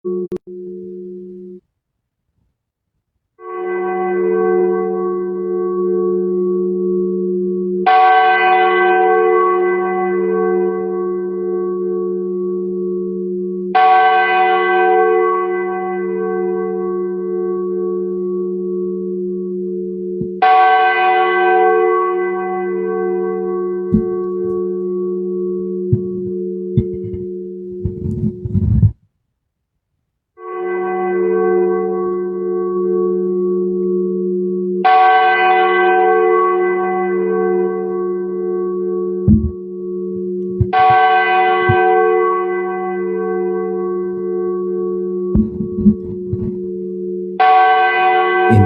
In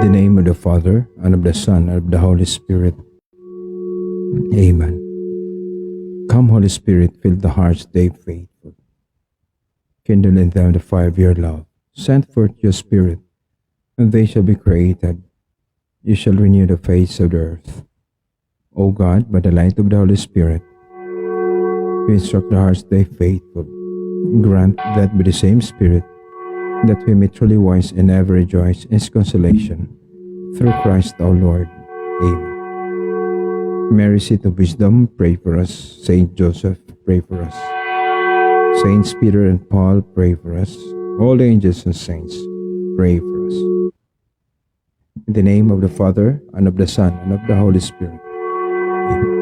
the name of the Father, and of the Son, and of the Holy Spirit. Amen. Come, Holy Spirit, fill the hearts they faithful. Kindle in them the fire of your love. Send forth your Spirit, and they shall be created. You shall renew the face of the earth. O God, by the light of the Holy Spirit, you instruct the hearts they faithful. Grant that by the same Spirit, that we may truly wise and ever rejoice in His consolation. Through Christ our Lord. Amen. Mary, seat of wisdom, pray for us. Saint Joseph, pray for us. Saints Peter and Paul, pray for us. All the angels and saints, pray for us. In the name of the Father, and of the Son, and of the Holy Spirit. Amen.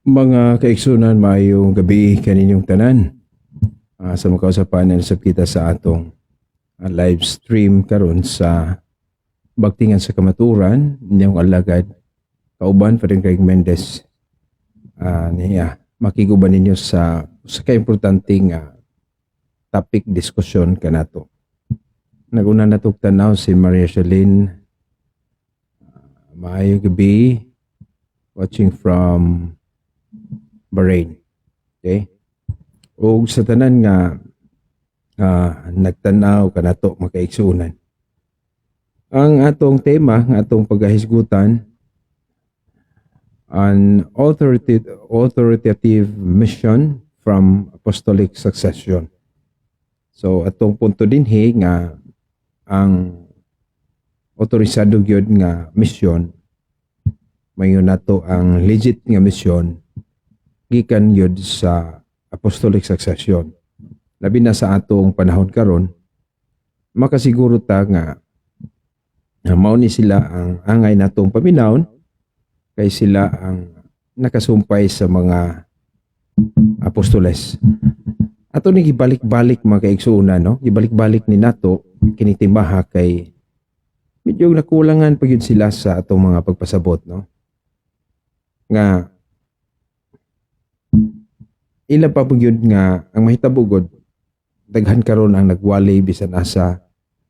Mga kaigsunan, maayong gabi kaninyong tanan. Sa makausapan na nasab kita sa atong live stream karon sa Bagtingan sa Kamaturan, inyong alagad kauban pa rin kay Mendez. Makiguban ninyo sa ka-importanting topic diskusyon kanato. Naguna natog tanaw si Maria Shalin. Maayong gabi, watching from Bahrain. Okay? O sa tanan nga nagtanaw kanato makaigsunan. Ang atong tema, ang atong paghahisgutan, an authoritative mission from apostolic succession. So atong punto dinhi nga ang otorisado gyud nga mission mayon nato ang legit nga mission gikan yun sa apostolic succession. Labi na sa atong panahon karon, makasiguro ta nga mao ni sila ang angay natong paminawon kay sila ang nakasumpay sa mga apostoles. Ato ni gibalik-balik mga kaigsuuna, no? Gibalik-balik ni nato kini timbaha kay medyo nakulangan pa gyud sila sa atong mga pagpasabot, no? Nga ila pa pugyod nga ang mahitabugod daghan karon ang nagwali bisan asa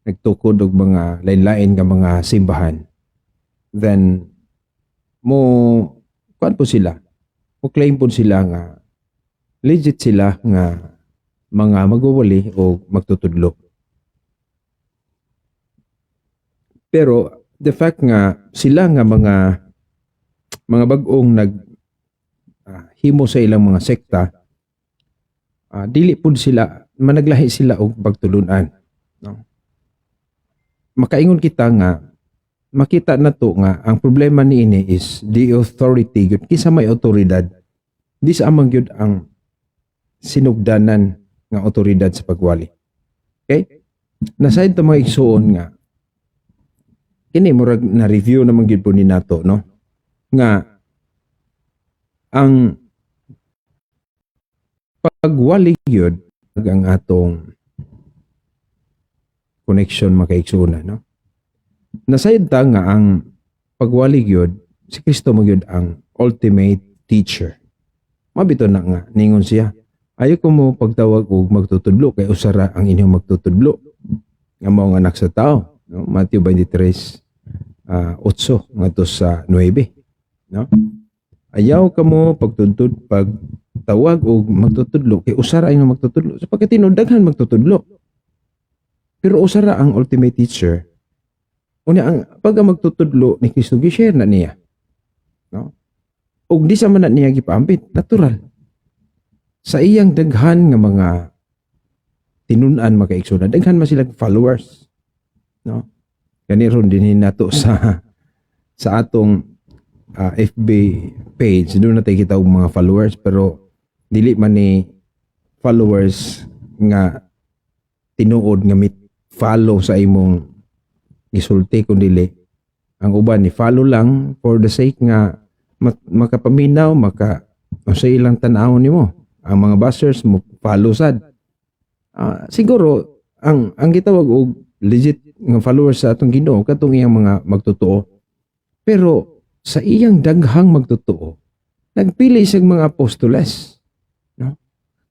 nagtukod og mga lain-lain nga mga simbahan. Then mo kuan po sila, mo claim po sila nga legit sila nga mga magwawali o magtutudlo. Pero the fact nga sila nga mga bag-ong himo sa ilang mga sekta, dili pud sila managlahi sila og pagtulunan, no? Makaingon kita nga makita na to nga ang problema niini is the authority gyud. Kinsa may otoridad, di sa amang gyud ang sinugdanan nga otoridad sa pagwali. Okay? Nasayad to mga igsuon nga kini murag na review naman gyud po ni nato, no? Nga ang pagwali gyud ang atong connection makaigsuon, no? Nasayad ta nga ang pagwali gyud si Kristo mo gyud ang ultimate teacher. Mabito na nga ningon siya, ayo ko mo pagtawag og magtutudlo kay usara ang inyong magtutudlo nga mao nga anak sa tao, no? Matthew 23:8 ngadto sa 9, no? Ayaw ka mo pagtawag og magtutudlo kay usara ang inyong magtutudlo sapagkat tinudaghan magtutudlo. Pero usara ang ultimate teacher. Unya ang pag magtutudlo ni Kristo gi-share na niya, no? Og di sa man na niya gipaambit, natural. Sa iyang daghan nga mga tinun-an makaigsoon, daghan man sila followers, no? Ganiron din nato sa atong FB page, doon natin kita og mga followers, pero dili man ni followers nga tinuod nga follow sa imong isulti kundi ang uban ni follow lang for the sake nga makapaminaw sa ilang tan-aw nimo. Ang mga bashers mo follow sad. Siguro ang gitawag og legit nga followers sa atong Ginoo katong iyang mga magtotoo. Pero sa iyang daghang magtotoo, nagpili siyang mga apostoles, no?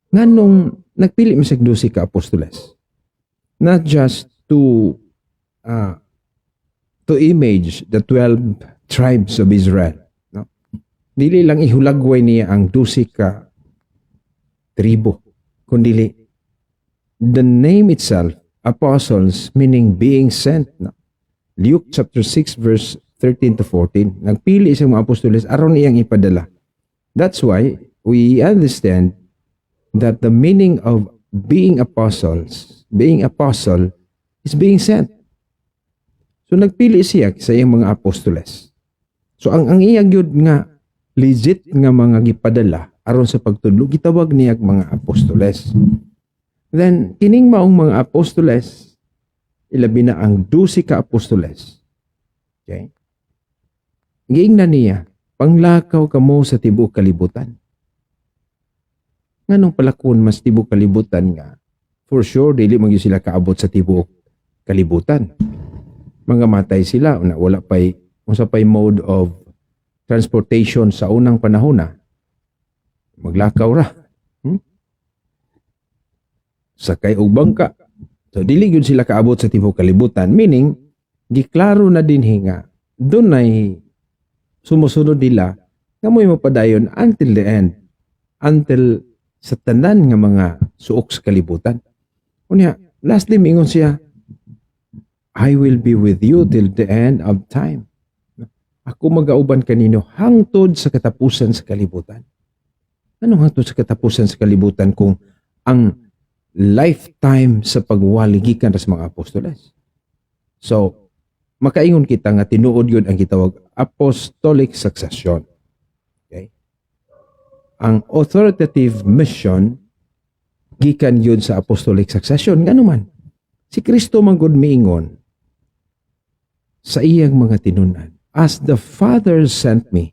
Nganong nagpili man siya 12 ka apostoles. Not just to image the 12 tribes of Israel, no? Dili lang ihulagway niya ang 12 ka tribo, kundi the name itself, apostles, meaning being sent, no? Luke chapter 6 verse 13 to 14, nagpili siyang mga apostoles aron iyang ipadala. That's why we understand that the meaning of being apostle is being sent. So nagpili siya sa iyang mga apostoles. So ang iyang gyud nga legit nga mga gipadala aron sa pagtudlo gitawag niya mga apostoles. Then kining maong mga apostoles ilabi na ang 12 ka apostoles. Okay? Giingnan niya, panglakaw kamo sa tibuok kalibutan. Nganong palakon mas tibuok kalibutan nga? For sure dili mo sila kaabot sa tibuok kalibutan. Mga matay sila, wala pa'y mode of transportation sa unang panahon na. Maglakaw ra. Sakay og bangka. So, dili yun sila kaabot sa tibuok kalibutan. Meaning, giklaro na din nga, doon ay sumusunod nila nga mo'y mapadayon until the end. Until sa tanan nga mga suok sa kalibutan. Unya, lastly, mingon siya, I will be with you till the end of time. Ako magauban kanino hangtod sa katapusan sa kalibutan. Anong hangtod sa katapusan sa kalibutan kung ang lifetime sa pagwaligikan sa mga apostoles? So, makaingon kita nga tinuod yun ang gitawag apostolic succession. Okay? Ang authoritative mission gikan yun sa apostolic succession. Nga naman, si Kristo manggod miingon sa iyang mga tinunan, as the Father sent me,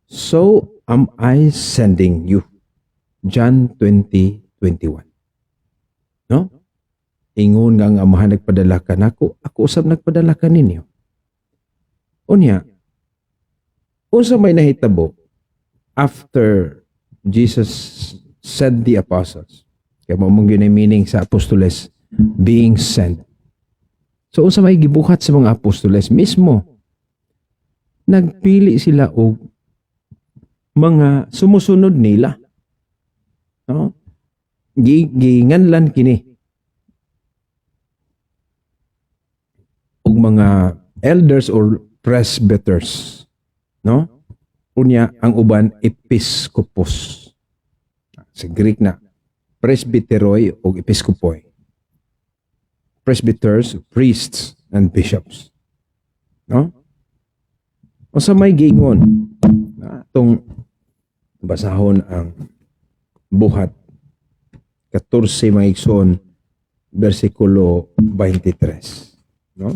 so am I sending you. John 20:21. No? Ingon nga ang Amahan nagpadala ka nako, ako usab nagpadala ka ninyo. Unya, unsa may nahitabo after Jesus sent the apostles. Kaya mo mong yun ay meaning sa apostoles, being sent. So, unsa may gibuhat sa mga apostoles mismo, nagpili sila og mga sumusunod nila. No? Ginganlan kini og mga elders or presbyters, no? Unya ang uban episkopos. Sa Greek na presbyteroi o episkopoi. Presbyters, priests, and bishops. No? O sa may giingon, itong basahon ang buhat 14 mga igsoon versikulo 23. No?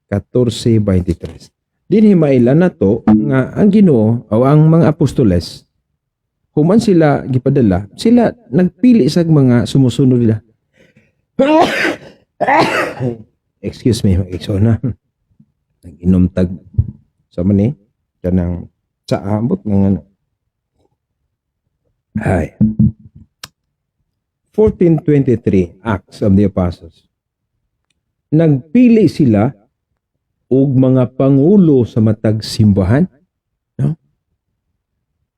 14:23. Dinhi mailan na to nga ang Ginoo o ang mga apostoles human sila gipadala, sila nagpili sa mga sumusunod nila. Excuse me, mag-igsoon na. Nag-inom tag sa mani kanang sa abot ng ano. Ay. 14:23 Acts of the Apostles. Nagpili sila og mga pangulo sa matag simbahan, no?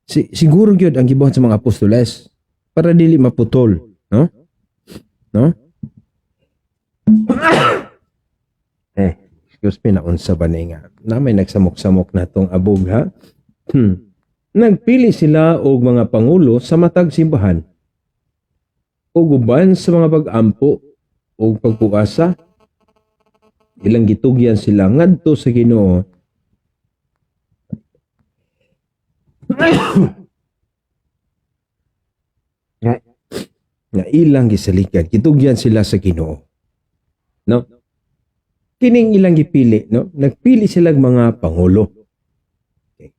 Siguro gyud ang gibuhat sa mga apostoles para dili maputol, no? No? Excuse me, na unsa ba ni nga? Na may nagsamok-samok na tong abog, ha? Nagpili sila og mga pangulo sa matag simbahan. Og uban sa mga pag-ampo og pagpuasa, ilang gitugyan sila ngadto sa Ginoo. Na ilang gisalikan, gitugyan sila sa Ginoo. No? Kining ilang gipili, no? Nagpili sila mga pangulo. Okay.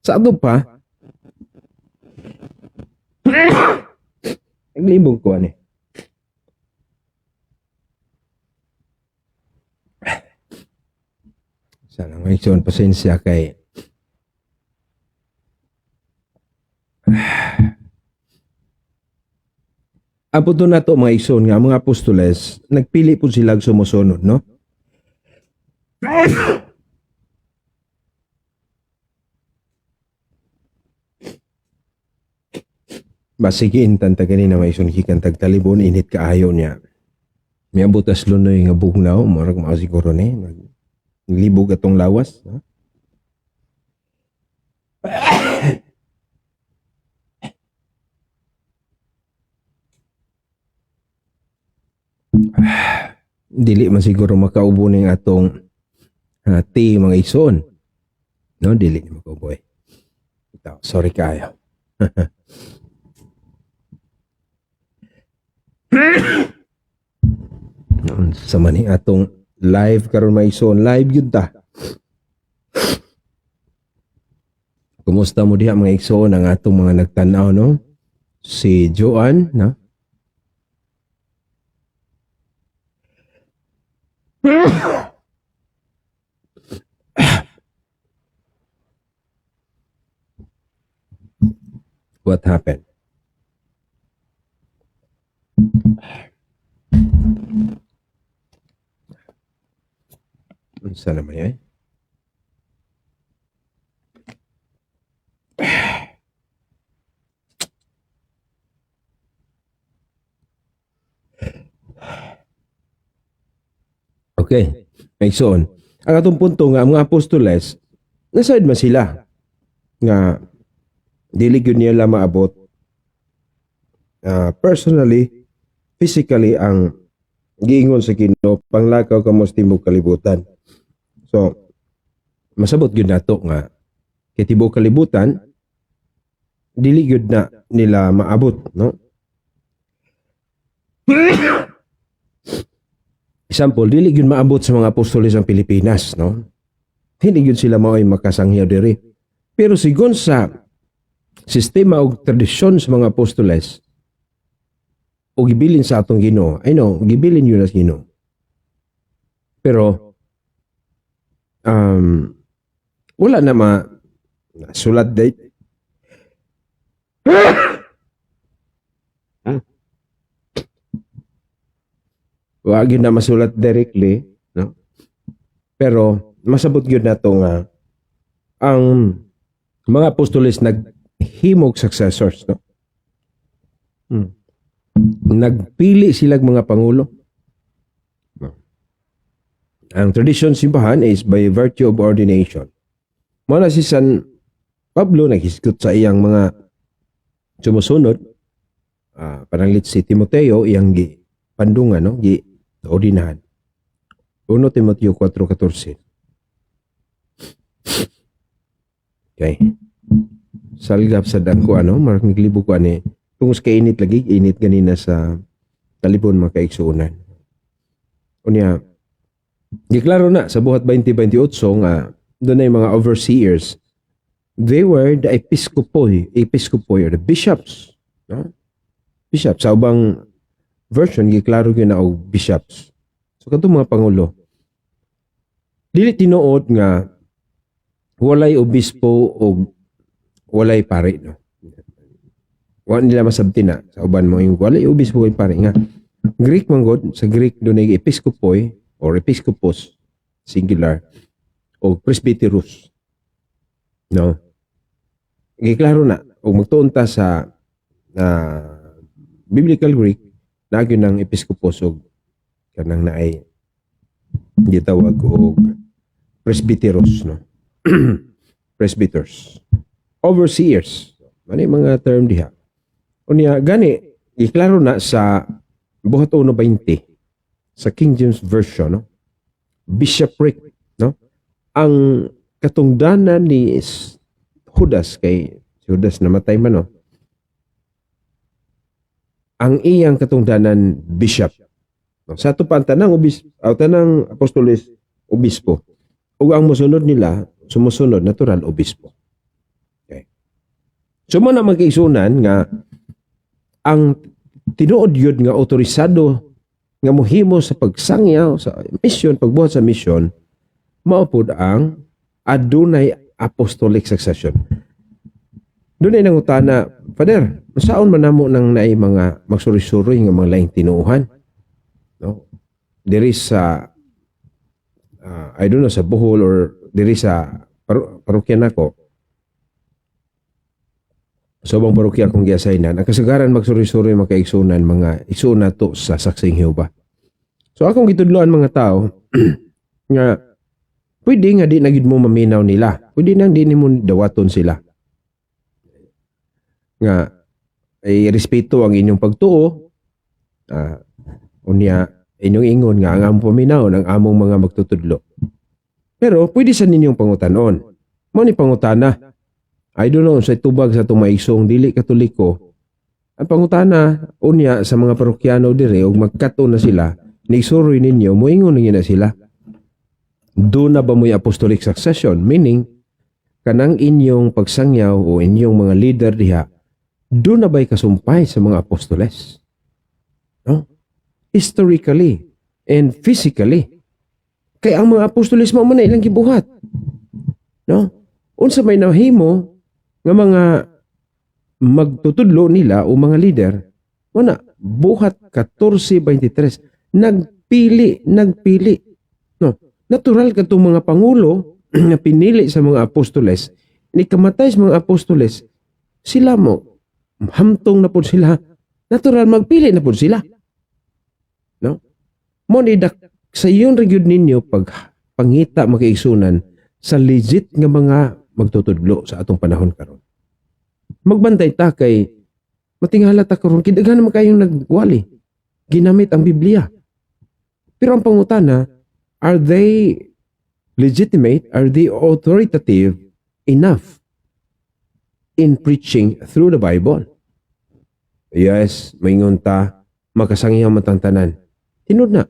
Sa ato pa, naglibog ko ani. Sana ngayon pasensya kay apo to na to mga igsoon nga mga apostoles nagpili po sila sumusunod, no? Basikin tanta kanina may igsoon hikan tagtalibon init kaayo niya. May butas lunoy nga bugnaw murag mao siguro ni libog atong lawas, no? Dili man siguro makaubo ning atong tea mga igsoon, no? Dili ni makaubo eh. Ito, sorry kayo. Sa mani atong live karon mga igsoon, live gyud ta. Kumusta mo diha mga igsoon ang atong mga nagtan-aw, no? Si Joan, no? What happened? Sana naman yan? Okay. May son. Ang atong punto nga, mga apostoles, nasad man sila nga dili gyud nila maabot personally, physically ang giingon sa Ginoo panglakaw kamos timbog kalibutan. So masabot gyud nato nga kay timbog kalibutan dili gyud na nila maabot, no? Example, dili gyud maabot sa mga apostoles ang Pilipinas, no? Hindi gyud sila mao'y makasangyaw diri. Pero sigon sa sistema o tradisyon sa mga apostoles o gibilin sa atong Ginoo, I know, gibilin yun as Ginoo. Pero wala na sulat date. Wag yun na masulat directly, no? Pero masabot yun na ito nga ang mga apostoles naghimog successors, no? Nagpili silang mga pangulo. Ang tradisyon simbahan is by virtue of ordination. Muna si San Pablo naghiskot sa iyang mga sumusunod, pananglit si Timoteo iyang pandungan, no? Ordinahan. 1 Timoteo 4:14. Okay. Salgap sa dangko marag naglibo ko tungos kay init lagi, init ganina sa talibon mga kaigsuunan. Unya, diklaro na sa buhat 2028 nga doon ay mga overseers. They were the episcopoi or the bishops. No? Bishops. Sa ubang version, giklaro yun na og bishops. So katong mga pangulo, dili tinuod nga walay obispo o walay pare. No? Wala nila masabti na sa uban mo yung walay obispo o pare nga. Greek manggod, sa Greek doon ay episcopoi or episcopos, singular, o presbyterus. No? Giklaro na, o magtuon ta sa biblical Greek, nagyo ng episcopos o kanang naay gitawag og presbyteros, no? Presbyters. Overseers. Ano yung mga term diha? Unya, gani, giklaro na sa buhat 1:20 sa King James Version, no? Bishopric, no? Ang katungdanan ni Judas, kay Judas namatay man, no? Ang iyang katungdanan bishop. No? Sa ito pa, tanang apostoles, obispo. O ang musunod nila, sumusunod, natural, obispo. Okay. So mo na magkaisunan nga, ang tinuod yun nga otorisado nga mohimo sa pagsangyaw, sa mission, pagbuhat sa mission, maupod ang adunay apostolic succession. Doon ay nangutana, Father, saan man namo nang naay mga magsuri-suri nga mga laing tinuuhan? No? Diri sa I don't know, sa Bohol or diri sa parokya nako. So bang parokya akong giasaynan, ang kasagaran magsuri-suri makaigsunan mga igsuon to sa saksing Jehova. So akong gitudloan mga tao nga pwede nga di na gid mo maminaw nila. Pwede nang di nimo dawaton sila. Nga ay respeto ang inyong pagtuo. Unya inyong ingon nga ang among paminaw ng among mga magtutudlo. Pero pwede sa ninyong pangutanon. Mao ni pangutana. I don't know sa tubag sa tumaisong dili katoliko. Ang pangutana unya sa mga parokyano dire og magkato na sila, nigsuroy ninyo moingon na sila. Do na ba mo'y apostolic succession? Meaning, kanang inyong pagsangyaw o inyong mga leader diha, do na ba'y kasumpay sa mga apostoles? No? Historically and physically. Kaya ang mga apostoles mo man ilang gibuhat. No? Unsa may nahimo nga mga magtutudlo nila o mga leader, wala, buhat 14:23, nagpili. No? Natural ka itong mga pangulo na pinili sa mga apostoles, ni kamatay sa mga apostoles, sila mo, hamtong na po sila, natural magpili na po sila. No? Monidak sa iyon region ninyo pag pangita makaigsunan sa legit nga mga magtutudlo sa atong panahon karon. Magbantay ta kay matingala ta karon kidaghan naman kayong nagwali. Ginamit ang Biblia. Pero ang pangutana, are they legitimate? Are they authoritative enough in preaching through the Bible? Yes, maingon ta, makasangyaw matang tanan. Tinod na.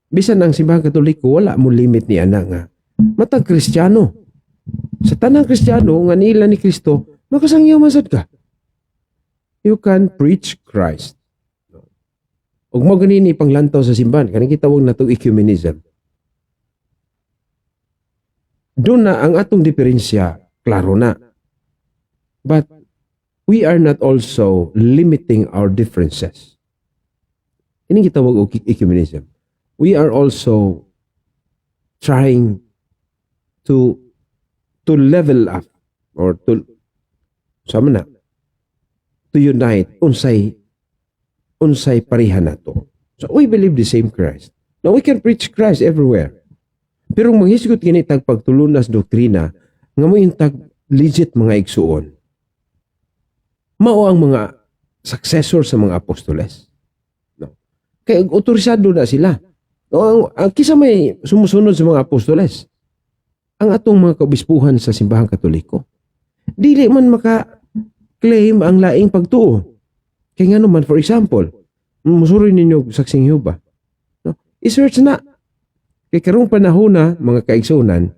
Bisan ang simbahan katoliko, wala mo limit ni ana nga. Matag Kristiyano. Sa tanang Kristiyano, nga nila ni Kristo, makasangyaw masad ka. You can preach Christ. Ug mo ganini panglantaw sa simbahan, kanang gitawag na itong ecumenism. Doon na ang atong diferensya, klaro na. But we are not also limiting our differences. Ini gitawag og ecumenism. We are also trying to level up or to unite unsay pareha nato. So we believe the same Christ. Now, we can preach Christ everywhere. Pero manghisgot gini tag pagtulunas doktrina nga mo tag legit mga igsuon. Mao ang mga successor sa mga apostoles. No? Kaya otorisado na sila. O, ang kisa may sumusunod sa mga apostoles. Ang atong mga kaobispuhan sa simbahang Katoliko. Dili man maka-claim ang laing pagtuo. Kaya nga naman, for example, musuri ninyo saksing Yehova. No? I-search na. Kaya karong panahon na, mga kaigsunan,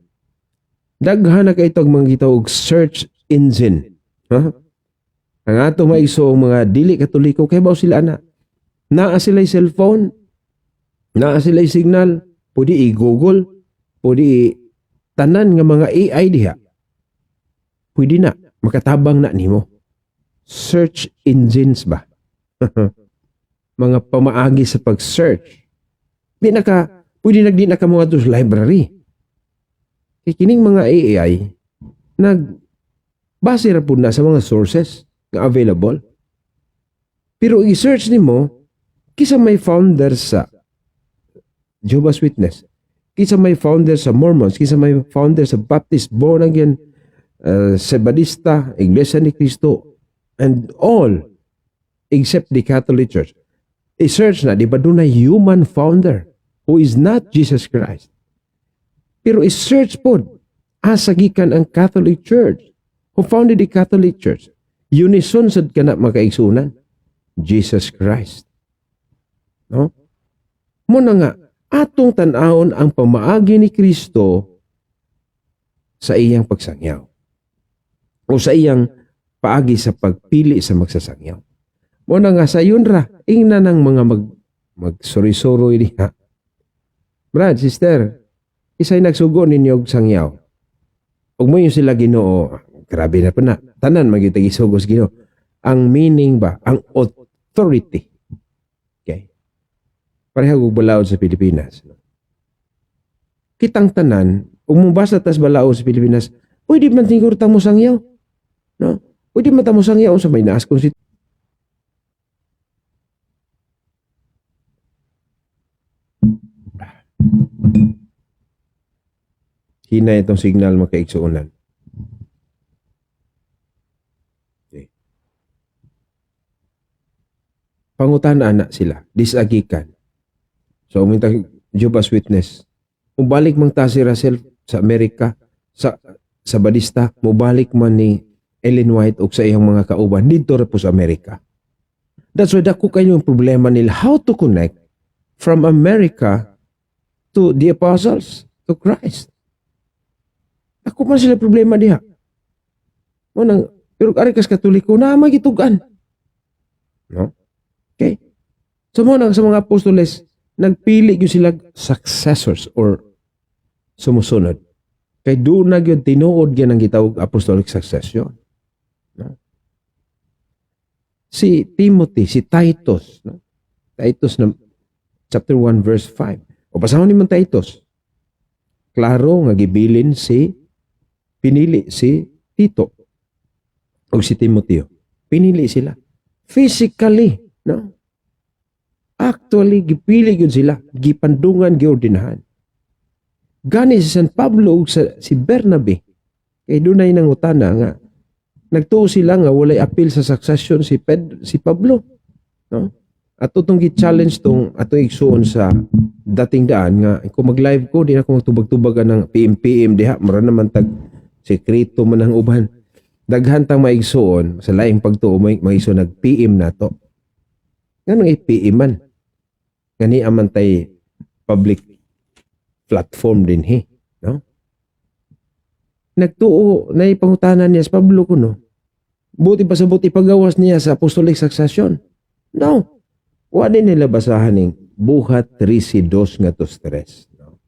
daghan na kayo itong mga gitawag search engine. Ang ato maiso mga dili Katoliko, kaya ba sila na? Naa sila'y cellphone, naa sila'y signal, pwede i-google, pwede tanan nga mga AI diha. Pwede na, makatabang na nimo. Search engines ba? Mga pamaagi sa pag-search. Pwede di na ka mga to sa library. Kaya kining mga AI, base ra po na sa mga sources nga available. Pero i-search nimo, kisa may founder sa Jehovah's Witness, kisa may founder sa Mormons, kisa may founder sa Baptist, born again, Sabadista, Iglesia ni Cristo, and all except the Catholic Church. I-search na, di ba doon na human founder who is not Jesus Christ. Pero i-search po, asagikan ang Catholic Church. Who founded the Catholic Church? Unison sad ka na makaigsunan. Jesus Christ. No? Muna nga, atong tanahon ang pamaagi ni Kristo sa iyang pagsangyaw. O sa iyang paagi sa pagpili sa magsasangyaw. Muna nga sa yun ra, ingna ng mga magsuri-suro niya. Brad, sister, isa'y nagsugo ninyo og sangyaw. Ug mo yung sila Ginoo, grabe na po na. Tanan magitag isugos Ginoo. Ang meaning ba, ang authority. Okay. Pareha kong balaod sa Pilipinas. Kitang tanan, ug mubasa tas balaod sa Pilipinas, pwede man tingkur tamo sangyaw. No? Pwede man tamo sangyaw sa may naas kung hina itong signal makaigsuunan. Okay. Pangutan-an na sila, disagikan. So, umintang Jehovah's Witness, mubalik mang ta si Russell sa Amerika, sa Badista, mubalik man ni Ellen White o sa iyang mga kauban, dito rin po sa Amerika. That's why dako kayo yung problema nila, how to connect from America to the apostles, to Christ. Ako man sila problema diha. Pero arikas Katoliko na magitugan. No? Okay? So sa mga apostoles, nagpili yung sila successors or sumusunod. Kay doon na yun, tinuod yan ang gitawag apostolic succession. No? Si Timothy, si Titus, no? Titus na chapter 1 verse 5. O basahon ni man Titus. Klaro nga gibilin pinili si Tito o si Timoteo. Pinili sila. Physically, no? Actually, gipili yun sila. Gipandungan, giordinahan. Gani si San Pablo o si Bernabe. Kaya doon ay nangutana nga. Nagtuo sila nga walay appeal sa succession si Pablo. No? At itong gi-challenge tong atong igsuon sa dating daan nga kung mag-live ko, di na ako magtubag-tubagan ng PM diha. Mara naman sekreto man ang uban. Daghan tang maigsuon sa laing pagtuo maigsuon nag-PM na to. Nganong i-PM man? Ngani aman tay public platform din no? Nagtuo na ipangutanan niya sa Pablo kuno. Buti pa sa buti pagawas niya sa apostolic succession. No. Wa din nila basahan ning buhat 13:2 nga to stress. No?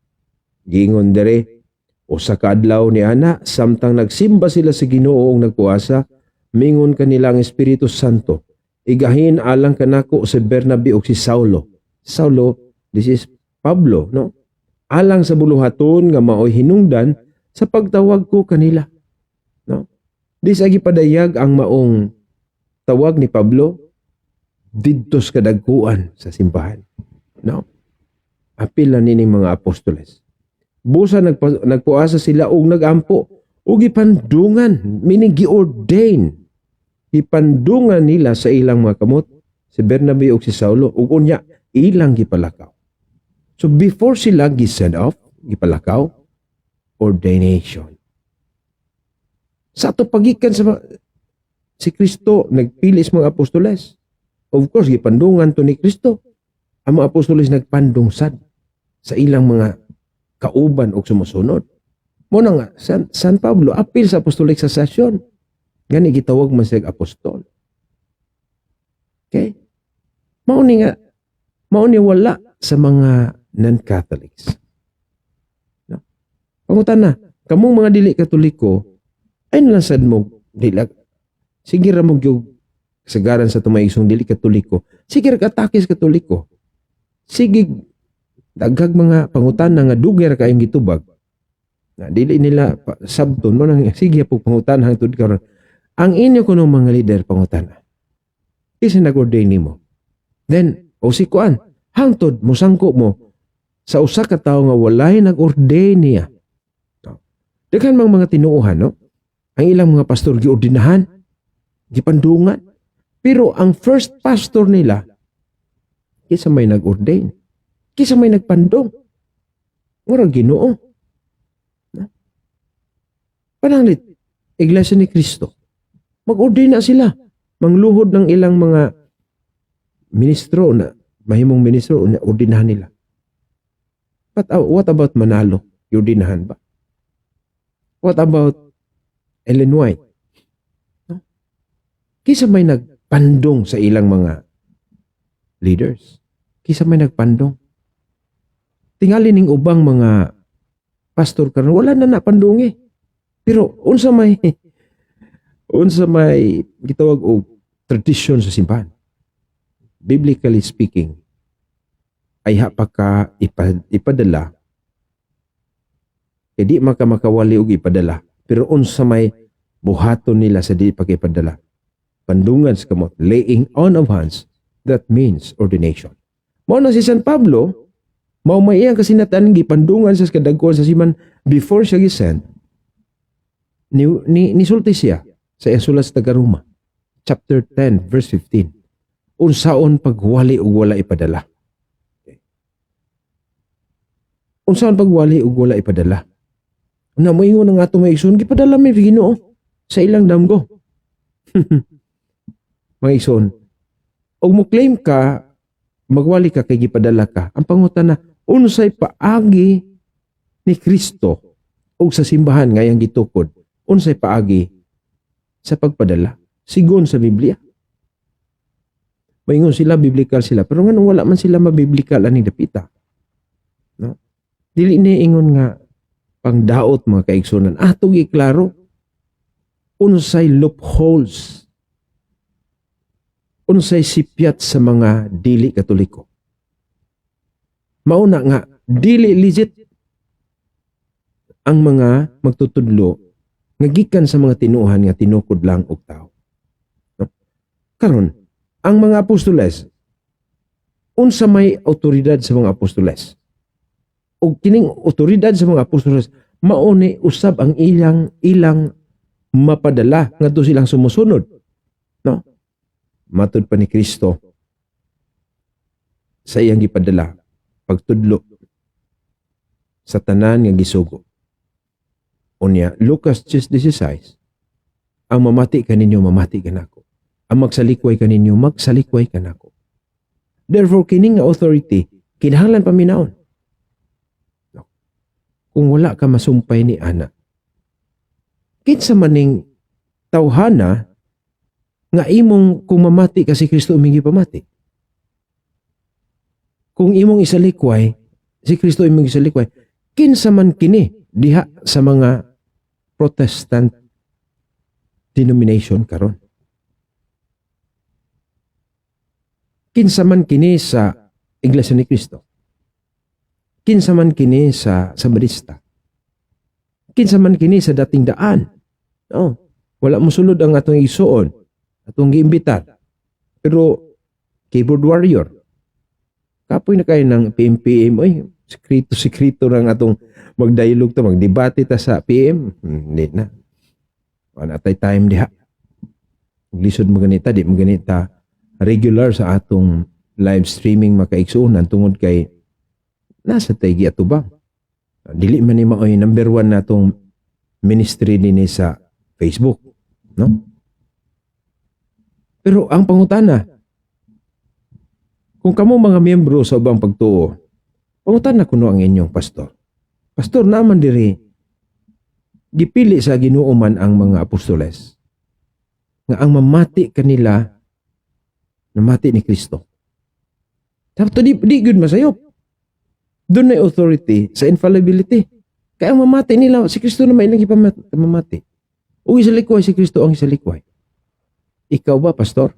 Gingon dere o sa kadlaw ni ana, samtang nagsimba sila sa Ginoo ug nagpuasa, mingon kanila ang Espiritu Santo. Igahin alang kanako si Bernabe ug si Saulo. Saulo, this is Pablo, no? Alang sa buluhaton nga maoy hinungdan sa pagtawag ko kanila. No? Dis agi padayag ang maong tawag ni Pablo didtos kadagkuan sa simbahan. No? apil na nining mga apostoles. Busa nagpuasa sila og nagampo og gipandungan, meaning giordain. Gipandungan nila sa ilang mga kamot si Bernabe ug si Saulo ug unya ilang gipalakaw. So before sila gi-send off, gipalakaw, ordination. Sa ato pagikan si Kristo nagpili sa mga apostoles. Of course, gipandungan to ni Kristo. Ang mga apostoles nagpandung sad sa ilang mga kauban o sumusunod. Muna nga, San Pablo, apil sa apostolic succession. Gani gitawag man siya apostol. Okay? Mauni wala sa mga non-Catholics. No? Pangutan na, kamong mga dili Katoliko, ay nalasad mo, sige ra mo yung kasagaran sa tumaisong dili Katoliko, sige ra katakis Katoliko. Sige, daghag mga pangutan nga dugay ra kayong gitubag. Na dili nila sabton mo nang sige po pangutan hangtod karon. Ang inyo kuno mga leader pangutan. Isa nag-ordain nimo. Then o si kuan, hangtod mo sangko mo sa usa ka tawo nga walay nag-ordain niya. Daghan mang mga tinuohan, no? Ang ilang mga pastor giordinahan, gipandungan. Pero ang first pastor nila kisa may nag-ordain. Kisa may nagpandong. Murag Ginoo. Pananglit, Iglesia ni Cristo. Mag-ordain na sila. Mangluhod ng ilang mga ministro na mahimong ministro na ordinahan nila. But what about Manalo? Ordinahan ba? What about Ellen White? No? Kisa may nagpandong sa ilang mga leaders. Kisa may nagpandong. Tingali ning ubang mga pastor karon wala na napandong eh. Pero unsa may gitawag og tradisyon sa simbahan. Biblically speaking, ay pa ka ipadala di makawali og ipadala. Pero unsa may buhaton nila sa di pag-ipadala. Pandungan sa kamot, laying on of hands, that means ordination. Mao na si San Pablo, mao may iyang kasinatan gipandungan sa kadagkon sa siman before siya gisend. Nisulti siya sa Sulat sa Taga-Roma, chapter 10, verse 15. Unsaon pagwali ug wala ipadala. Okay. Unsaon pagwali ug wala ipadala. Na moingon nga ato maigsoon, gipadala may Ginoo sa ilang damgo. Mga igsoon, og mo claim ka, magwali ka kay gipadala ka, ang pangutan na, unsay paagi ni Kristo o sa simbahan ngayang gitukod, unsay paagi sa pagpadala, sigon sa Biblia. Maingon sila, biblical sila, pero nga wala man sila mabiblical aning dapita. No? Dili ni ingon nga, pangdaot mga kaigsunan. Atong iklaro, unsay loopholes, unsay sipyat sa mga dili Katoliko. Mauna nga, dili legit ang mga magtutudlo nga gikan sa mga tinuhan nga tinukod lang og tao. No? Karon, ang mga apostoles, unsa may autoridad sa mga apostoles? O kining otoridad sa mga apostoles, mauni usab ang ilang mapadala ngadto silang sumusunod. No? Matud pa ni Kristo sa iyang gipadala pagtudlo sa tanan nga gisugo. Unya, Lucas 10:16, ang mamati kaninyo, mamati kanako. Ang magsalikway kaninyo, magsalikway kanako. Therefore, kining authority, kinahanglan paminaon. Kung wala ka masumpay ni ana, kinsa maning tawhana nga imong kung mamati kasi Kristo umingi pamati. Kung imong isalikway, si Kristo imong isalikway, kinsa man kini diha sa mga Protestant denomination karon. Kinsa man kini sa Iglesia ni Cristo. Kinsa man kini sa Sabadista. Kinsa man kini sa dating daan. No, wala mo sulod ang atong isuon, atong giimbitar. Pero keyboard warrior. Kapoy na kayo ng PM-PM. Oy, sikrito lang atong mag-dialogue to, mag-debate ta sa PM. Hindi na. Wala tay time diha. Lisod mo ganita, di mo ganita regular sa atong live streaming makaigsuunan tungod kay nasa taygi atubang. Dili man ni maoy number 1 natong ministry dinhi sa Facebook, no? Pero ang pangutana, kung kamo mga miyembro sa ubang pagtuo, pangutana kuno ang inyong pastor. Pastor naman diri gipili sa Ginoo man ang mga apostoles nga ang mamati kanila namati ni Kristo. Tapos di good masayop. Doon na authority sa infallibility. Kaya ang mamati nila, si Kristo na may ilang ipamamati. O isalikway si Kristo ang isalikway. Ikaw ba, pastor?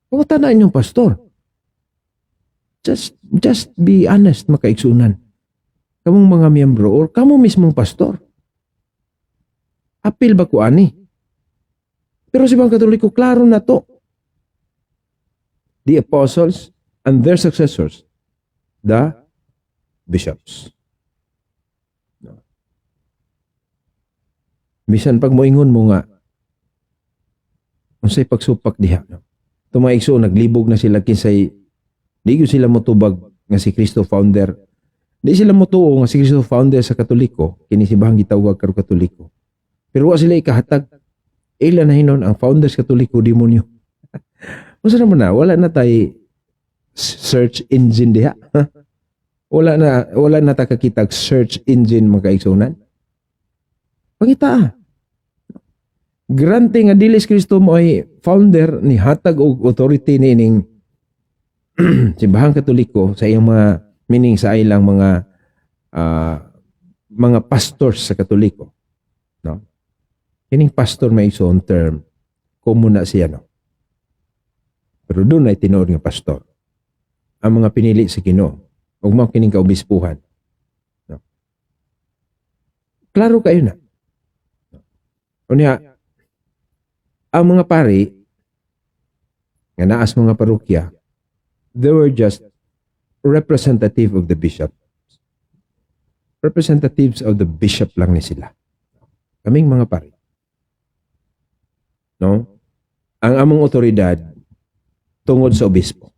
Pagkata na inyong pastor. Just be honest, makaigsunan. Kamong mga miyembro or kamo mismong pastor. Apil ba ko ani? Pero si mga Katoliko, klaro na to. The apostles and their successors, the bishops. No. Bisan pag moingon mo nga, unsay pagsupak diha. No? Tumaigso, naglibog na sila kinsay, di ko sila motubag nga si Kristo founder. Di sila motuo nga si Kristo founder sa Katoliko, kinisibahang gitawag karo Katoliko. Pero wa sila ikahatag. Ilan na hinon ang founders Katoliko, demonyo. Masa naman na, wala na tayo search engine diha. Wala na takakitag search engine makaigsunan. Pangita. Grante nga dilis Kristo mo ay founder ni hatag og authority nining simbahang Katoliko sa iyang mga meaning sa ilang mga pastors sa Katoliko. No? Kining pastor may isong term, common na siya, no? Pero doon ay tinuod nga pastor. Ang mga pinili sa Ginoo, ug mao kining kaobispuhan. No? Klaro kayo na. Unya, ang mga pari nga naas mga parokya, they were just representative of the bishop. Representatives of the bishop lang ni sila. Kaming mga pari. No? Ang among otoridad tungod sa obispo.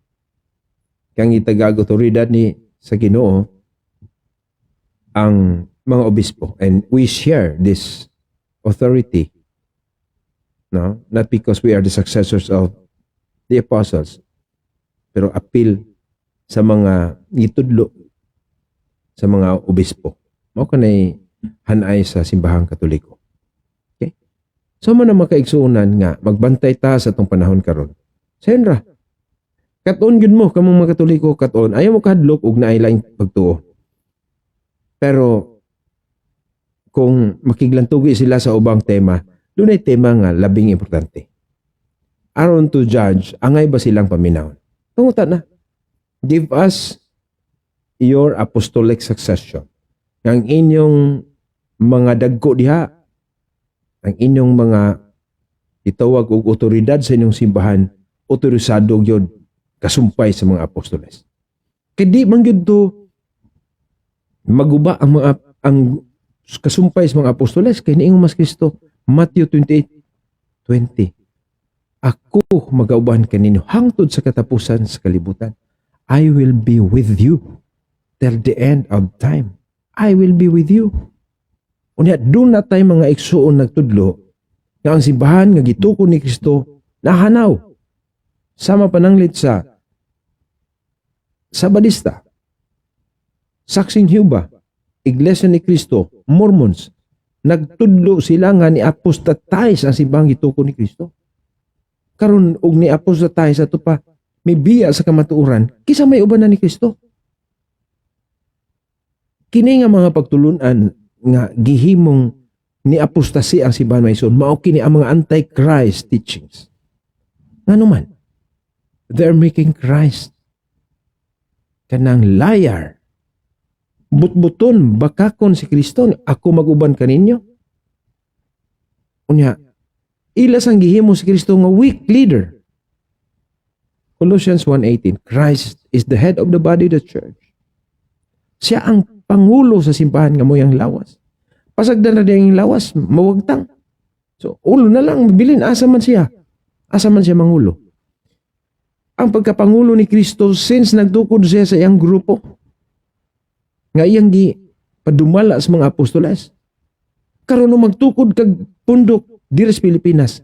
Kang itagag otoridad ni sa Ginoo ang mga obispo, and we share this authority, no, not because we are the successors of the apostles, pero appeal sa mga gitudlo sa mga obispo. Mao kanay hanay sa simbahang Katoliko. Okay? So man ang makaigsuunan nga magbantay ta sa atong panahon karon. Senra, katon gyud mo kamong mga Katoliko, katon ayaw mo kahadlok og naay laing pagtuo. Pero kung makiglantugi sila sa ubang tema, doon ay tema nga labing importante. Aron to judge, angay ba silang paminawon? Tungutan na. Give us your apostolic succession. Ang inyong mga dagko diha, ang inyong mga itawag og otoridad sa inyong simbahan, otorisado gyud kasumpay sa mga apostoles. Kay di man gyud to maguba ang kasumpay sa mga apostoles kay niingon mas Kristo Matthew 28:20. Ako magauban kaninyo hangtod sa katapusan sa kalibutan. I will be with you till the end of time. I will be with you. Unya doon na tayo mga igsuon nagtudlo nga ang simbahan nga gituko ni Kristo nahanaw. Sama pananglit sa Sabadista, Saksing Jehovah, Iglesia ni Kristo, Mormons, nagtudlo sila nga ni apostatize ang simbahang gituko ni Kristo. Karon og ni apostatize ato pa may biya sa kamatuoran kisa may uban na ni Kristo. Kini nga mga pagtulunan nga gihimong ni apostasi ang simbahan maison mao kini ang mga anti-Christ teachings. Ngano man, they're making Christ kanang liar. Butbuton, bakakon si Kristo, ako maguban kaninyo. Unya, ilas ang gihimo si Kristo nga weak leader. Colossians 1:18, Christ is the head of the body, the church. Siya ang pangulo sa simbahan nga mo yung lawas. Pasagdan na din yung lawas, mawagtang. So, ulo na lang, mabilin, asa man siya mangulo. Ang pagkapangulo ni Kristo, since nagtukod siya sa iyang grupo, nga iyang padumala sa mga apostoles, karon no magtukod kag pundok diri sa Pilipinas,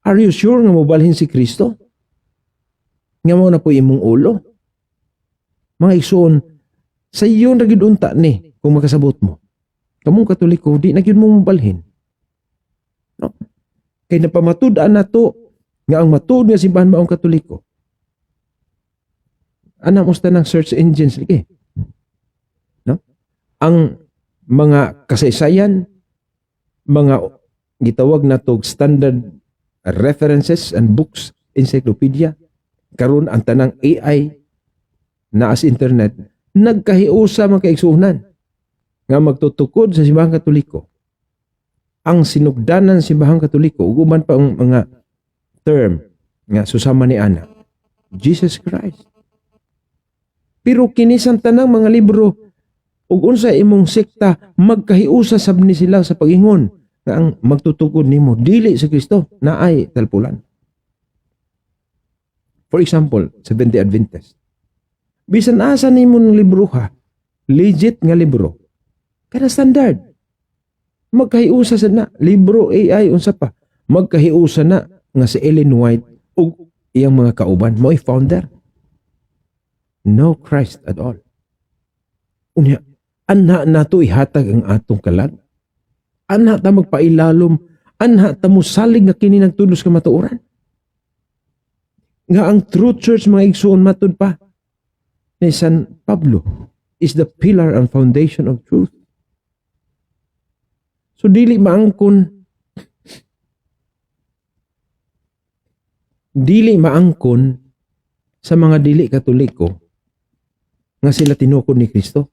are you sure nga mobalhin si Kristo? Nga mo na po imong ulo? Mga igsoon, sa iyo na gid unta ni kung makasabot mo. Kamong Katoliko, di na gid mo mobalhin. No? Kay napamatud-an nato nga ang matud nga simbahan maong Katoliko. Ana musta ng search engines lagi. No? Ang mga kasaysayan, mga gitawag natog standard references and books, encyclopedia, karon ang tanang AI na as internet, nagkahiusa mga kaigsunan nga magtutukod sa simbahang Katoliko. Ang sinugdanan sa simbahang Katoliko, uguman pa ang mga term nga susama ni Ana, Jesus Christ. Pero kinisan tanang mga libro ug unsa imong sekta magkahiusa sab ni sila sa pagingon nga ang magtutukod nimo dili sa Kristo na ay talpulan. For example, Seventh-day Adventist. Bisan asa nimo ng libro ha, legit nga libro. Kada standard. Magkahiusa sa na libro AI unsa pa. Magkahiusa na nga si Ellen White ug iyang mga kauban mo founder. No Christ at all. Unya, anha nato ihatag ang atong kalag. Anha ta magpailalom, anha ta musalig nga kini nagtulos ka matuoran. Nga ang true church mga igsuon matud pa ni San Pablo is the pillar and foundation of truth. So dili maangkon sa mga dili Katoliko nga sila tinukod ni Kristo.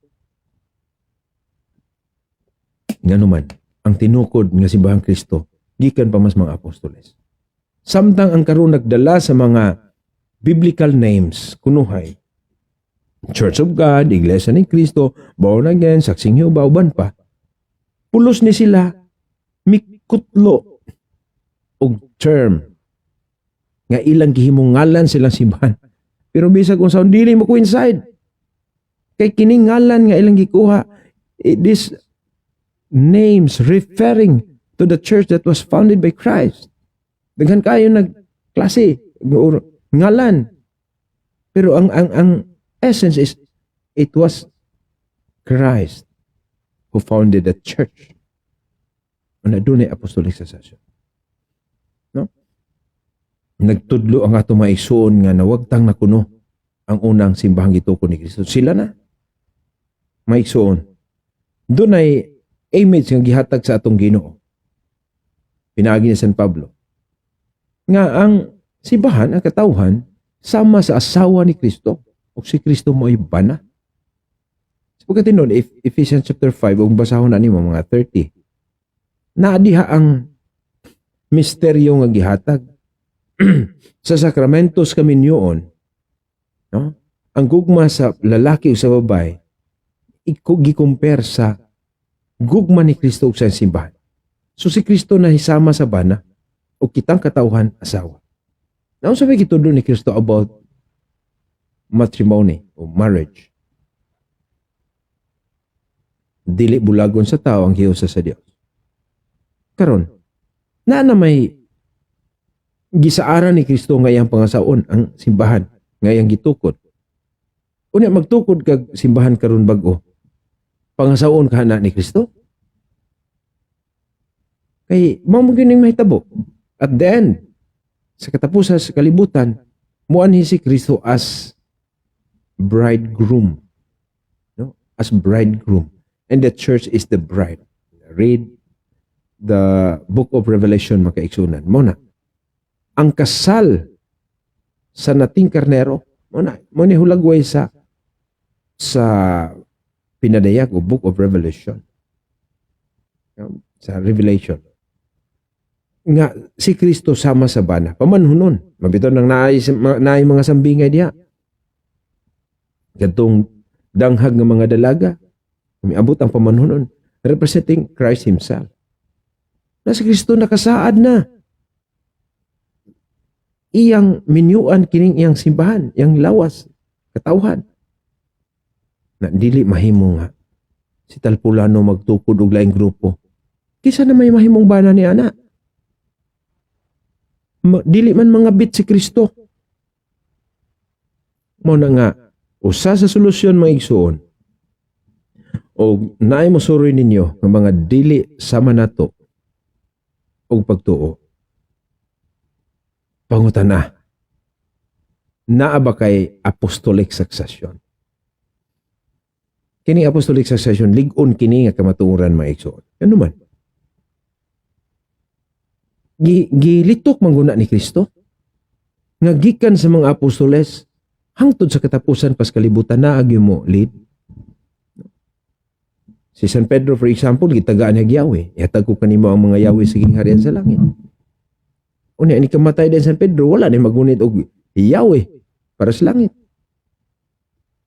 Nganuman, ang tinukod nga simbahang Kristo gikan pa mas mga apostoles. Samtang ang karon nagdala sa mga biblical names, kunuhay, Church of God, Iglesia ni Kristo, Born Again, Saksing Jehova, uban pa, pulos ni sila mikutlo og term nga ilang gihimungalan silang simbahan. Pero bisag kung saan dili mo coincide. Kay kining ngalan nga ilang gikuha, this names referring to the church that was founded by Christ. Daghan kayo nagklase ngalan. Pero ang essence is it was Christ who founded the church. Ano doon ay apostolic succession. No? Nagtudlo ang ato maigsuon nga nawagtang na kuno ang unang simbahang gituko ni Kristo. Sila na maigsuon. Doon ay image nga gihatag sa atong Ginoo. Pinaagi ni San Pablo. Nga ang simbahan, ang katawhan, sama sa asawa ni Kristo. O si Kristo mo ay bana. Sapagkat nun, Ephesians chapter 5, kung basahon na nimo mga 30, naadiha ang misteryo nga gihatag. Sa sakramentos kami niyoon, no? Ang gugma sa lalaki o sa babae, gikumpare sa gugma ni Kristo ug sa simbahan. So si Kristo na hisama sa bana o kitang katawhan asawa. Naon sa may gitudlo ni Kristo about matrimony o marriage? Dili bulagon sa tao ang giusa sa Dios. Karon, na may gisaaran ni Kristo nga iyang pangasaon ang simbahan nga iyang gitukod. Unya magtukod kag simbahan karon bag-o. Pangasaon ka na ni Kristo? Kay mao mo gining mahitabo. At the end, sa katapusan sa kalibutan, muanhi si Kristo as bridegroom. No? As bridegroom. And the church is the bride. Read the book of Revelation makaigsunan. Muna, ang kasal sa nating karnero, muna ni hulagway sa pinadayag o book of Revelation. Sa Revelation. nga si Kristo sama sa bana. Pamanhunon. Mabito nang naay mga sambingay diha. Katong danghag nga mga dalaga. Umiabot ang pamanhunon. Representing Christ Himself. Na si Kristo nakasaad na. Iyang minyuan kining iyang simbahan, iyang lawas, katawhan. Na dili mahimo nga si Talpulano magtukod og laing grupo. Kisa na may mahimong bana ni ana. Dili man mga bit si Kristo. Mo na nga usa sa solusyon mga igsoon. O naay mosuroy ninyo ng mga dili sama nato og pagtuo. Pangutana. Naa ba kay apostolic succession? Kini apostolic succession, lig-on kini nga kamatuoran mga igsoon. Ano man? Gilitok mangguna ni Kristo. Nga gikan sa mga apostoles, hangtod sa katapusan pas kalibutan na agi mo lead. Si San Pedro, for example, gitagaan niya Yahweh. Yatag ko kanimo ang mga Yahweh siging harian sa langit. Unya, ni kamatay din San Pedro, wala na magunit og Yahweh para sa langit.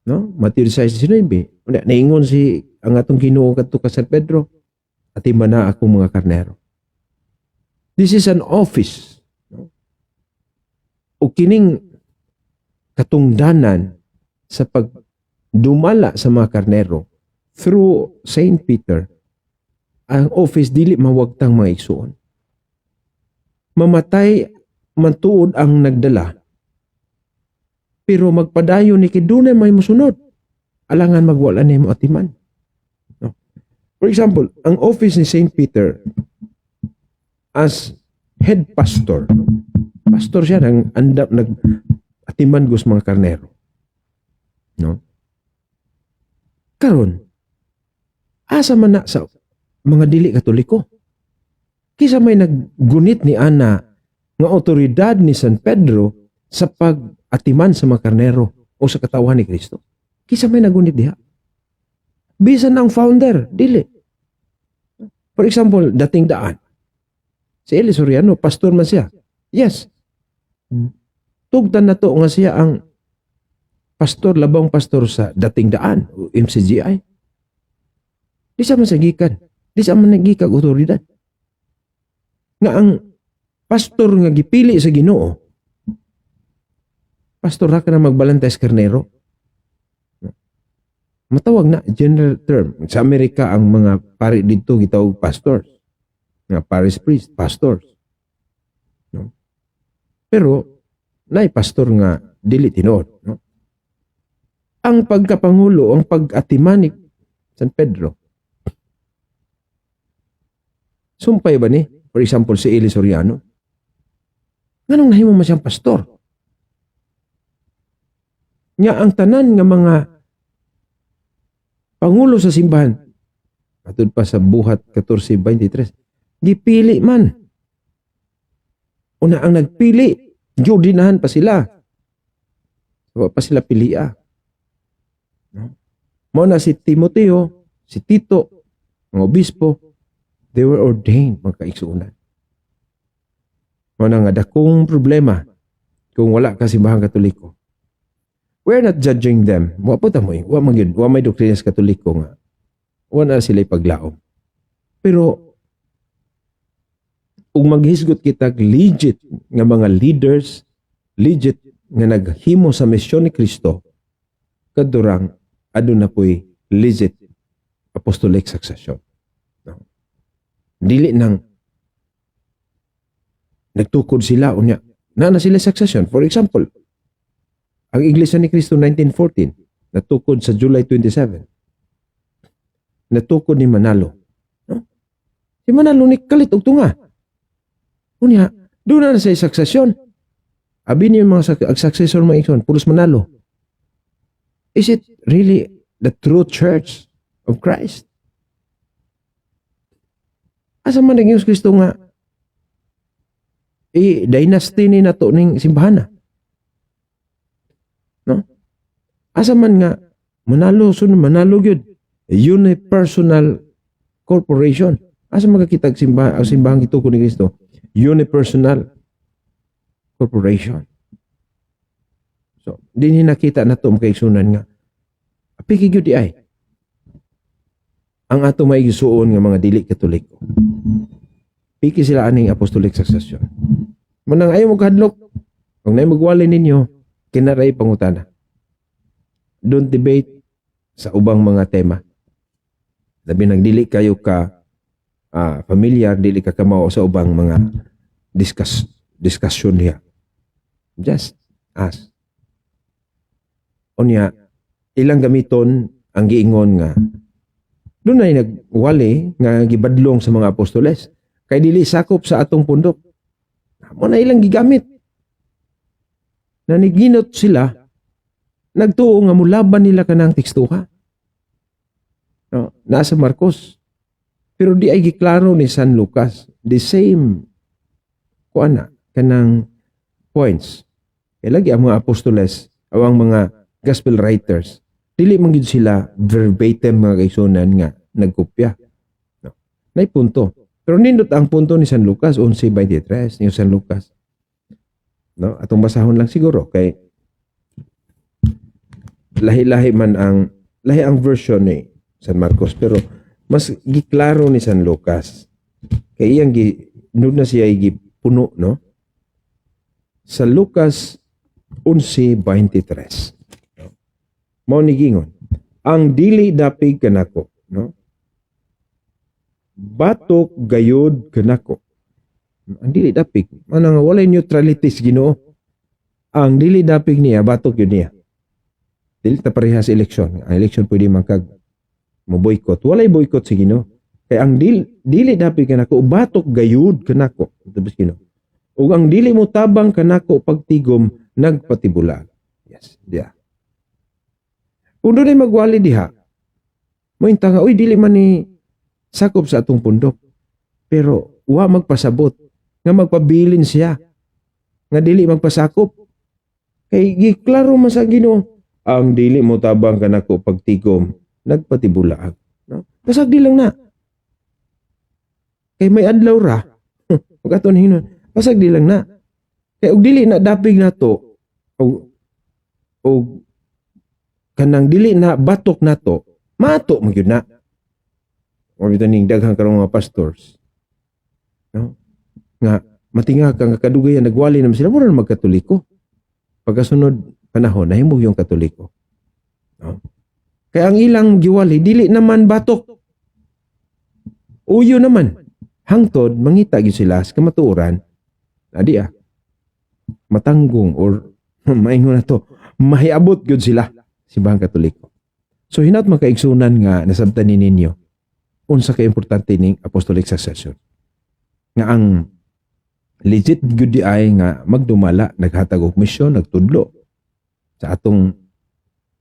No? Matthew 16:19. Unya, naingon si ang atong Ginoo kadto ka San Pedro, ati mana akong mga karnero. This is an office. No? O kining katungdanan sa pagdumala sa mga karnero through Saint Peter, ang office dili mawagtang mga igsoon. Mamatay mantuod ang nagdala, pero magpadayon ni kidunay may musunod. Alangan magwala ni mo atiman. No? For example, ang office ni Saint Peter as head pastor. Pastor siya nang andap nag-atiman gus mga karnero. No? Karon, asa man na sa mga dili katoliko. Kisa may naggunit ni ana nga otoridad ni San Pedro sa pag-atiman sa mga karnero o sa katawan ni Kristo. Kisa may nagunit diha. Bisan ang founder, dili. For example, dating daan. Si Eli Soriano, pastor man siya. Yes. Tugtan na to nga siya ang pastor, labang pastor sa dating daan, o MCGI. Di sa man sagikan. Di sa man nagikag otoridad. Nga ang pastor nga gipili sa Ginoo, pastor ra ka na magbalantay sa karnero. Matawag na general term. Sa Amerika, ang mga pari dito gitawag pastors. Nga parish priest, pastors. No? Pero, naay pastor nga dili tinuod. No? Ang pagkapangulo, ang pag-atiman ni San Pedro, sumpay ba ni? For example, si Eli Soriano. Nganong nahimo man siyang pastor? Nga ang tanan nga mga pangulo sa simbahan, atud pa sa buhat 14:23, gipili man. Una ang nagpili, judinahan pa sila. So, pa sila pilia. No? Mo na si Timoteo, si Tito, mga obispo, they were ordained mga kaigsuunan. Mo na nga dakong problema kung wala ka simbahang Katoliko. We're not judging them. Wa po tamoy, wa may doktrina sa Katoliko nga. Wa na sila ipaglaom. Pero ug maghisgot kita legit nga mga leaders, legit nga naghimo sa misyon ni Kristo, kadurang aduna po'y legit apostolic succession. No? Dili nang nagtukod sila unya na sila succession. For example, ang Iglesia ni Cristo 1914 natukod sa July 27. Natukod ni Manalo. No? Si Manalo ni kalit og tunga. Unya, doon na sa succession. Abi niyo mga successor mga ikon, pulos Manalo. Is it really the true church of Christ? Asa man ang Diyos Kristo nga dynasty ni nato ning simbahan. No? Asa man nga Manalo gyud. Unipersonal corporation. Asa magkakita ang simbahan gituko ni Kristo? unipersonal corporation. So, din nakita na ito makaigsunan nga. Apiki gyud di ay. Ang ato may gisuon nga mga dili katoliko. Piki sila aning apostolic succession. Manang ayaw mo kahadlok. Kung na magwali ninyo, kinaray pangutana. Don't debate sa ubang mga tema. Labi nagdili kayo ka familiar, dili ka kamao sa ubang mga discussion niya. Just ask. Unya, ilang gamiton ang giingon nga doon ay nagwali nga gibadlong sa mga apostoles kay dili sakop sa atong pundok. Mo na ilang gigamit. Naniginot sila nagtuo nga mulaban nila kanang tekstuha. No, nasa Marcos. Pero di ay giklaro ni San Lucas the same kuana kanang points. Kaya lagi ang mga apostoles o ang mga gospel writers dili man gid sila verbatim mga kaigsunan nga nagkopya. No. Nay punto. Pero nindot ang punto ni San Lucas 11:23 ni San Lucas. No, atong basahon lang siguro kay lahi-lahi ang version ni San Marcos pero mas giklaro ni San Lucas. Kay iyang na siya gipuno, no? Sa Lucas 11:23. Mao ni gingon, ang dili dapig kanako, no? Batok gayod kanako. Ang dili dapig, ano nga walay neutrality sa Ginoo. Ang dili dapig niya batok yun niya. Dili ta pareha sa eleksyon. Ang eleksyon pwede mo boycott. Walay boycott sa Ginoo. Kaya ang dili dapig kanako batok gayod kanako. Tapos Ginoo. Ug ang dili mo tabang kanako pagtigom nagpatibulag. Yes, diya. Kung doon ay magwali diha, mo inta nga, uy, dili man ni sakop sa atong pundok. Pero, wa magpasabot, nga magpabilin siya, nga dili magpasakop. Kay, giklaro man sa Ginoo, ang dili mo tabang kanako pagtigom, nagpatibulaag. No? Pasagdi lang na. Kay may adlaw ra, pagkaton hinon, pasagdi lang na. Kay, og dili na dapig na to, og kanang dili na batok na to, mato mo yun na. O ito ning daghang karong mga pastors. No? Nga, matinga ka nga kadugayan, nagwali naman sila, mura na magkatoliko. Pagkasunod panahon, nahimog yung katoliko. No? Kaya ang ilang giwali, dili naman batok. Uyo naman. Hangtod, mangita yun sila sa kamatuoran. Adi matanggong or maingon na to, mahiabot yun sila. Simbahang Katoliko. So hinaut makaigsunan nga nasabtan ninyo unsa ka importante ning apostolic succession. Nga ang legit gyud di ay nga magdumala naghatag og misyon nagtudlo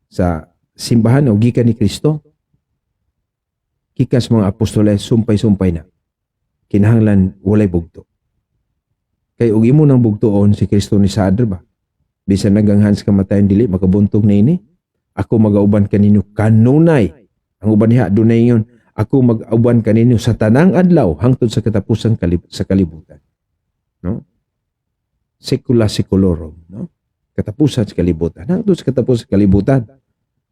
sa simbahan o gikan ni Kristo. Kikas mga apostoles sumpay-sumpay na. Kinahanglan walay bugto. Kay og imo nang bugtoon si Kristo ni Sadr ba? Bisan naganghan sa kamatayon dili makabuntog na ini. Ako mag-auban kaninyo kanunay. Ang uban niya, dunay yun. Ako mag-auban kaninyo sa tanang adlaw hangtod sa katapusan sa kalibutan. No? Secula seculorum. No? Katapusan sa kalibutan. Hangtod sa katapusan sa kalibutan.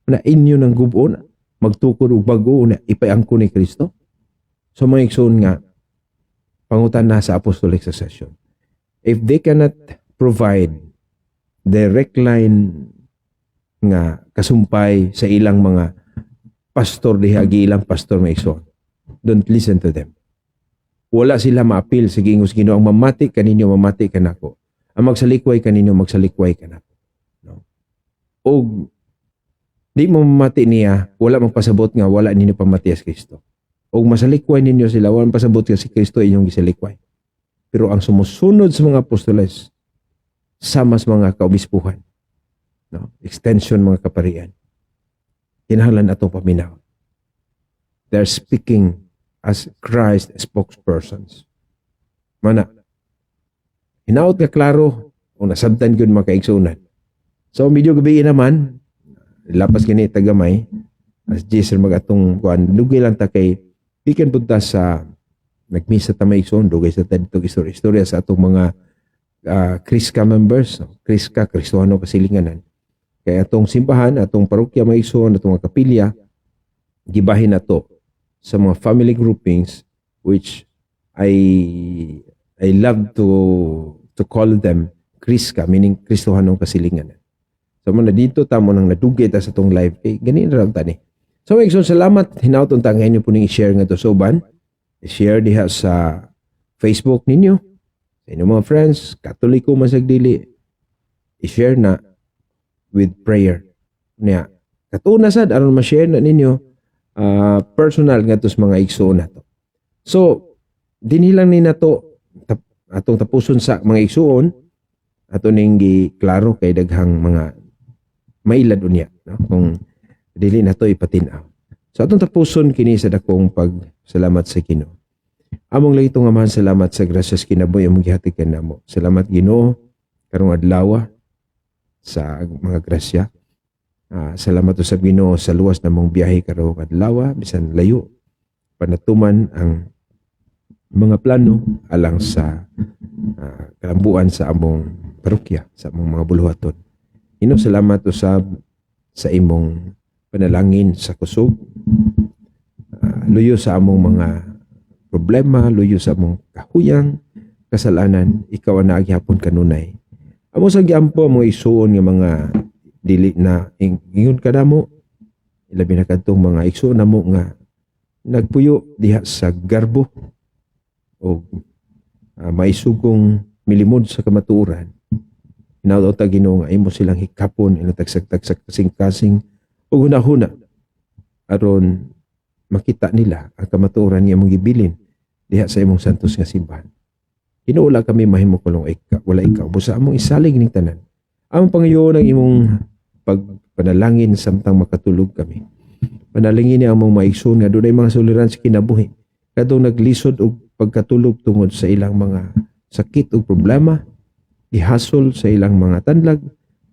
Na inyo ng gubon, magtukod o bago na ipayangko ni Kristo. So mga iksoon nga, pangutan na sa apostolic succession. If they cannot provide direct line nga kasumpay sa ilang mga pastor diha ilang pastor may igsoon. Don't listen to them. Wala sila maapil sa gingos Ginoo ang mamati kaninyo mamati kanako. Ang magsalikway kaninyo magsalikway kanako. No. Og di mo mamati niya, wala magpasabot nga wala ninyo pamati as Kristo. Og masalikway ninyo sila, wala pasabot nga si Kristo inyong gisalikway. Pero ang sumusunod sa mga apostoles sama sa mga kaobispuhan. No? Extension mga kaparian. Kinahanglan atong paminaw. They're speaking as Christ spokespersons. Mana, hinaut nga klaro o nasabtan yun mga kaigsunan. So, medyo gabi naman, lapas gani tagamay, as Jason mag-atong kuan, lugay lang ta kay, ikan punta sa nagmisa ta maigsoon, dugay sa tadtong istorya sa atong mga Kriska members, no? Kriska, Kristohano Kasilinganan. Kaya atong simbahan, atong parokya maigsoon, atong mga kapilya, gibahin na to sa mga family groupings which I love to call them Kriska, meaning Kristohanong Kasilinganan. So muna dito tamo nang nadugay ta sa tong live kay ganin ra tani. So maigsoon salamat hinauton ta ngayon po ning i-share nga to sa uban. I-share diha sa Facebook ninyo. Sa inyong mga friends, Katoliko man sagdili, i-share na with prayer. Niya, katuna sad aron ma-share na ninyo personal nga tos mga igsoon nato. So dinhi lang ni nato atong tapuson sa mga igsoon ato ning giklaro kay daghang mga mailad unya, no? Kung dili nato ipatinaw. So atong tapuson kini sa dakong pagsalamat sa Ginoo. Among lagi itong amahan salamat sa grasyas kinabuhi among gihatag kanamo. Salamat Ginoo karong adlaw sa mga grasya. Salamat usab Ginoo sa luwas namong biyahe karong adlaw bisan layo panatuman ang mga plano alang sa kalambuan sa among parokya, sa among mga buluhaton. Ginoo salamat usab sa imong panalangin sa kusog. Luyo sa among mga problema, luyo sa among kahuyang, kasalanan, ikaw ang naagyapon kanunay. Amo sa giampo mo isuon nga mga dili na ingon kadamo, ilabi na kadtong mga igsoon namo nga nagpuyo diha sa garbo o maisugong milimod sa kamatuoran. Hinaut ta Ginoo nga imo silang hikapon ila tagsag-tagsag kasing-kasing ug hunahuna aron makita nila ang kamatuoran nga imong gibilin diha sa imong santos nga simbahan. Hinuula kami mahimo kulong wala ikaw busa among isalig ning tanan. Among pangayoon ang imong pagpanalangin samtang makatulog kami. Panalangin ni among maigsoon nga dunay mga suliran sa kinabuhi kadtong naglisod og pagkatulog tungod sa ilang mga sakit ug problema, ihasol sa ilang mga tanlag,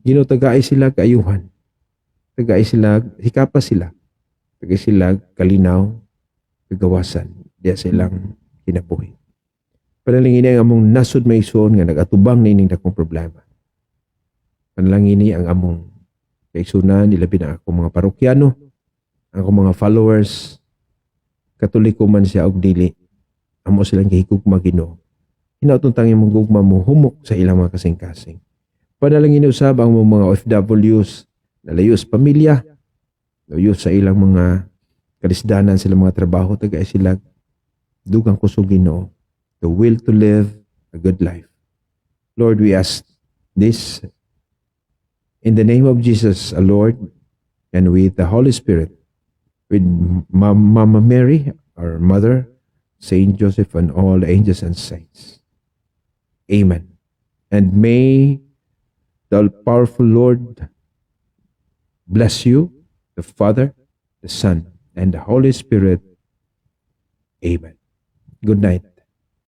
Ginoo tagaay sila kaayuhan. Tagaay sila, hikapa sila. Tagay sila kalinaw, kagawasan diya sa ilang kinabuhi. Panalangin ni ang among nasod maigsoon nga nagatubang na ining dakong problema. Panalangin ni ang among kaigsunan, ilabi na akong mga parokyano, ang akong mga followers, Katoliko man siya og dili, amo silang gihigugma Ginoo. Hinautong tangi mong gugma mo humok sa ilang mga kasing-kasing. Panalangin ni usab ang mga OFWs na layo sa pamilya, layo sa ilang mga kalisdanan sila mga trabaho, tagay sila dugang kusog Ginoo, the will to live a good life. Lord, we ask this in the name of Jesus, our Lord, and with the Holy Spirit, with Mama Mary, our mother, Saint Joseph, and all the angels and saints. Amen. And may the powerful Lord bless you, the Father, the Son, and the Holy Spirit. Amen. Good night.